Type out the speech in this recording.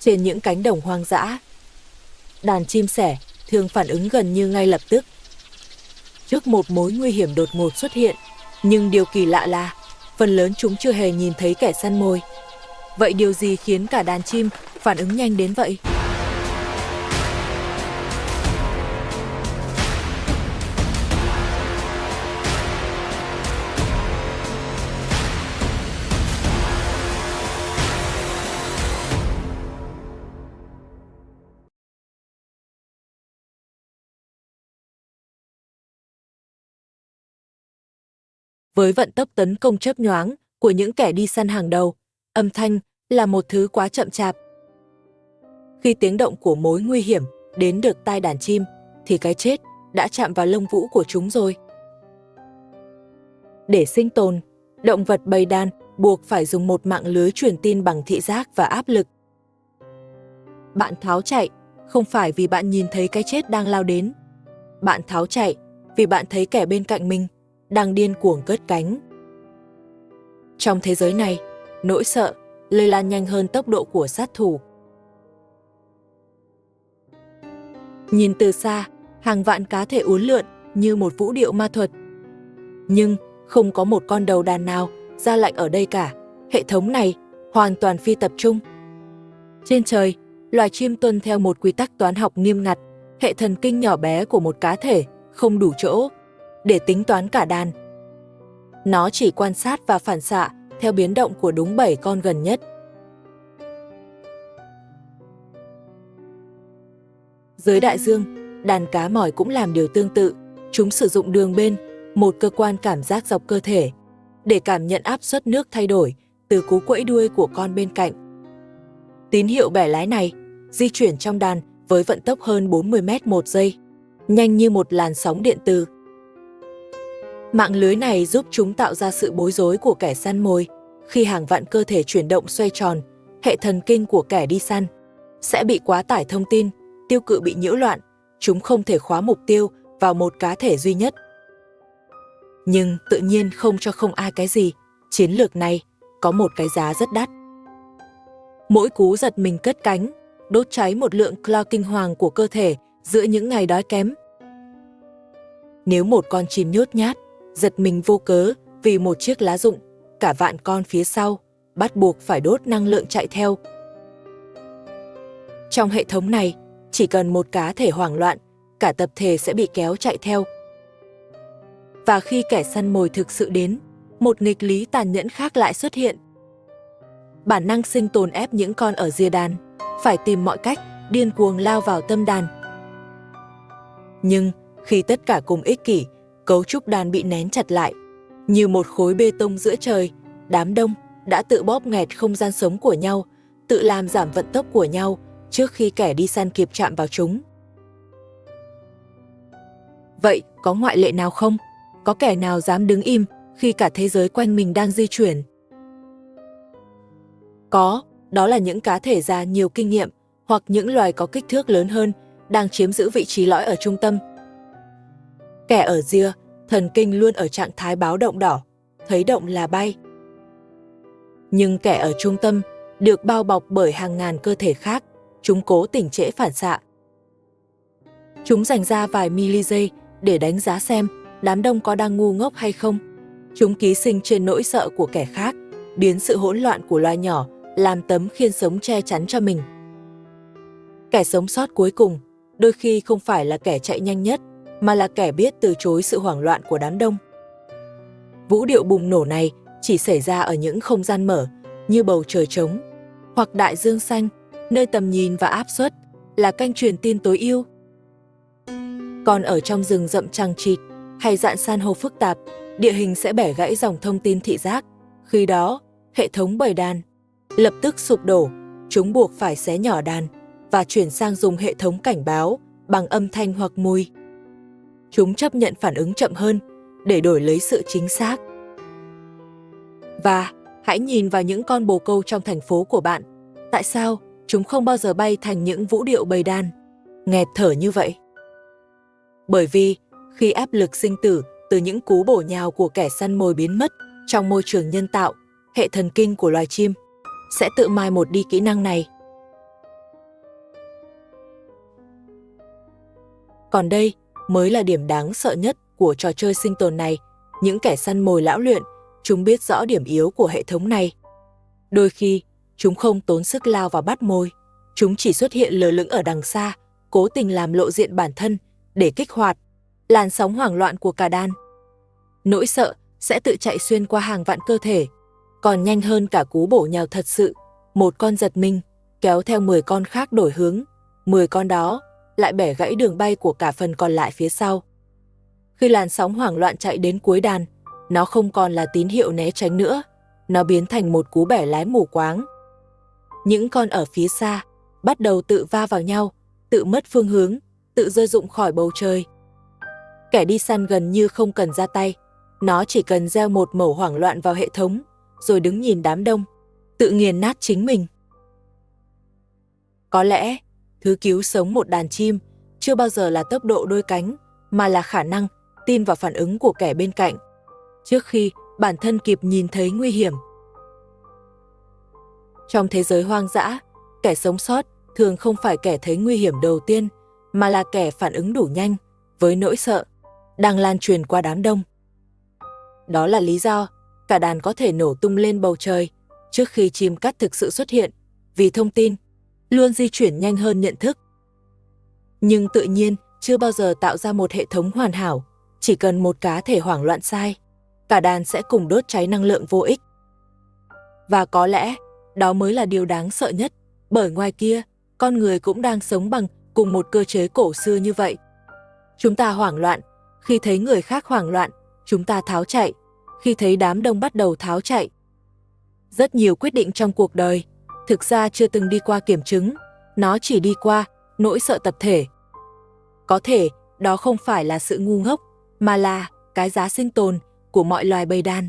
trên những cánh đồng hoang dã. Đàn chim sẻ thường phản ứng gần như ngay lập tức trước một mối nguy hiểm đột ngột xuất hiện, nhưng điều kỳ lạ là phần lớn chúng chưa hề nhìn thấy kẻ săn mồi. Vậy điều gì khiến cả đàn chim phản ứng nhanh đến vậy? Với vận tốc tấn công chớp nhoáng của những kẻ đi săn hàng đầu, âm thanh là một thứ quá chậm chạp. Khi tiếng động của mối nguy hiểm đến được tai đàn chim, thì cái chết đã chạm vào lông vũ của chúng rồi. Để sinh tồn, động vật bầy đàn buộc phải dùng một mạng lưới truyền tin bằng thị giác và áp lực. Bạn tháo chạy không phải vì bạn nhìn thấy cái chết đang lao đến. Bạn tháo chạy vì bạn thấy kẻ bên cạnh mình đang điên cuồng cất cánh. Trong thế giới này, nỗi sợ lây lan nhanh hơn tốc độ của sát thủ. Nhìn từ xa, hàng vạn cá thể uốn lượn như một vũ điệu ma thuật. Nhưng không có một con đầu đàn nào ra lệnh ở đây cả. Hệ thống này hoàn toàn phi tập trung. Trên trời, loài chim tuân theo một quy tắc toán học nghiêm ngặt. Hệ thần kinh nhỏ bé của một cá thể không đủ chỗ để tính toán cả đàn. Nó chỉ quan sát và phản xạ theo biến động của đúng 7 con gần nhất. Dưới đại dương, đàn cá mỏi cũng làm điều tương tự. Chúng sử dụng đường bên, một cơ quan cảm giác dọc cơ thể, để cảm nhận áp suất nước thay đổi từ cú quẫy đuôi của con bên cạnh. Tín hiệu bẻ lái này di chuyển trong đàn với vận tốc hơn 40 mét một giây, nhanh như một làn sóng điện từ. Mạng lưới này giúp chúng tạo ra sự bối rối của kẻ săn mồi. Khi hàng vạn cơ thể chuyển động xoay tròn, hệ thần kinh của kẻ đi săn sẽ bị quá tải thông tin, tiêu cự bị nhiễu loạn, chúng không thể khóa mục tiêu vào một cá thể duy nhất. Nhưng tự nhiên không cho không ai cái gì, chiến lược này có một cái giá rất đắt. Mỗi cú giật mình cất cánh, đốt cháy một lượng clo kinh hoàng của cơ thể giữa những ngày đói kém. Nếu một con chim nhút nhát giật mình vô cớ vì một chiếc lá rụng, cả vạn con phía sau bắt buộc phải đốt năng lượng chạy theo. Trong hệ thống này, chỉ cần một cá thể hoảng loạn, cả tập thể sẽ bị kéo chạy theo. Và khi kẻ săn mồi thực sự đến, một nghịch lý tàn nhẫn khác lại xuất hiện. Bản năng sinh tồn ép những con ở rìa đàn phải tìm mọi cách điên cuồng lao vào tâm đàn. Nhưng khi tất cả cùng ích kỷ, cấu trúc đàn bị nén chặt lại. Như một khối bê tông giữa trời, đám đông đã tự bóp nghẹt không gian sống của nhau, tự làm giảm vận tốc của nhau trước khi kẻ đi săn kịp chạm vào chúng. Vậy có ngoại lệ nào không? Có kẻ nào dám đứng im khi cả thế giới quanh mình đang di chuyển? Có, đó là những cá thể già nhiều kinh nghiệm hoặc những loài có kích thước lớn hơn đang chiếm giữ vị trí lõi ở trung tâm. Kẻ ở rìa, thần kinh luôn ở trạng thái báo động đỏ, thấy động là bay. Nhưng kẻ ở trung tâm được bao bọc bởi hàng ngàn cơ thể khác, chúng cố tỉnh trễ phản xạ. Chúng dành ra vài mili-giây để đánh giá xem đám đông có đang ngu ngốc hay không. Chúng ký sinh trên nỗi sợ của kẻ khác, biến sự hỗn loạn của loài nhỏ làm tấm khiên sống che chắn cho mình. Kẻ sống sót cuối cùng đôi khi không phải là kẻ chạy nhanh nhất, mà là kẻ biết từ chối sự hoảng loạn của đám đông. Vũ điệu bùng nổ này chỉ xảy ra ở những không gian mở như bầu trời trống hoặc đại dương xanh, nơi tầm nhìn và áp suất là kênh truyền tin tối ưu. Còn ở trong rừng rậm chằng chịt hay dạn san hô phức tạp, địa hình sẽ bẻ gãy dòng thông tin thị giác. Khi đó, hệ thống bầy đàn lập tức sụp đổ, chúng buộc phải xé nhỏ đàn và chuyển sang dùng hệ thống cảnh báo bằng âm thanh hoặc mùi. Chúng chấp nhận phản ứng chậm hơn để đổi lấy sự chính xác. Và hãy nhìn vào những con bồ câu trong thành phố của bạn. Tại sao chúng không bao giờ bay thành những vũ điệu bầy đàn, nghẹt thở như vậy? Bởi vì khi áp lực sinh tử từ những cú bổ nhào của kẻ săn mồi biến mất trong môi trường nhân tạo, hệ thần kinh của loài chim sẽ tự mai một đi kỹ năng này. Còn đây mới là điểm đáng sợ nhất của trò chơi sinh tồn này. Những kẻ săn mồi lão luyện, chúng biết rõ điểm yếu của hệ thống này. Đôi khi, chúng không tốn sức lao vào bắt mồi. Chúng chỉ xuất hiện lờ lững ở đằng xa, cố tình làm lộ diện bản thân để kích hoạt làn sóng hoảng loạn của cả đàn. Nỗi sợ sẽ tự chạy xuyên qua hàng vạn cơ thể, còn nhanh hơn cả cú bổ nhào thật sự. Một con giật mình, kéo theo 10 con khác đổi hướng, 10 con đó lại bẻ gãy đường bay của cả phần còn lại phía sau. Khi làn sóng hoảng loạn chạy đến cuối đàn, nó không còn là tín hiệu né tránh nữa, nó biến thành một cú bẻ lái mù quáng. Những con ở phía xa bắt đầu tự va vào nhau, tự mất phương hướng, tự rơi rụng khỏi bầu trời. Kẻ đi săn gần như không cần ra tay, nó chỉ cần gieo một mẩu hoảng loạn vào hệ thống, rồi đứng nhìn đám đông, tự nghiền nát chính mình. Có lẽ, thứ cứu sống một đàn chim chưa bao giờ là tốc độ đôi cánh, mà là khả năng tin vào phản ứng của kẻ bên cạnh, trước khi bản thân kịp nhìn thấy nguy hiểm. Trong thế giới hoang dã, kẻ sống sót thường không phải kẻ thấy nguy hiểm đầu tiên, mà là kẻ phản ứng đủ nhanh với nỗi sợ đang lan truyền qua đám đông. Đó là lý do cả đàn có thể nổ tung lên bầu trời trước khi chim cắt thực sự xuất hiện, vì thông tin luôn di chuyển nhanh hơn nhận thức. Nhưng tự nhiên chưa bao giờ tạo ra một hệ thống hoàn hảo, chỉ cần một cá thể hoảng loạn sai, cả đàn sẽ cùng đốt cháy năng lượng vô ích. Và có lẽ đó mới là điều đáng sợ nhất, bởi ngoài kia, con người cũng đang sống bằng cùng một cơ chế cổ xưa như vậy. Chúng ta hoảng loạn, khi thấy người khác hoảng loạn, chúng ta tháo chạy, khi thấy đám đông bắt đầu tháo chạy. Rất nhiều quyết định trong cuộc đời thực ra chưa từng đi qua kiểm chứng, nó chỉ đi qua nỗi sợ tập thể. Có thể đó không phải là sự ngu ngốc, mà là cái giá sinh tồn của mọi loài bầy đàn.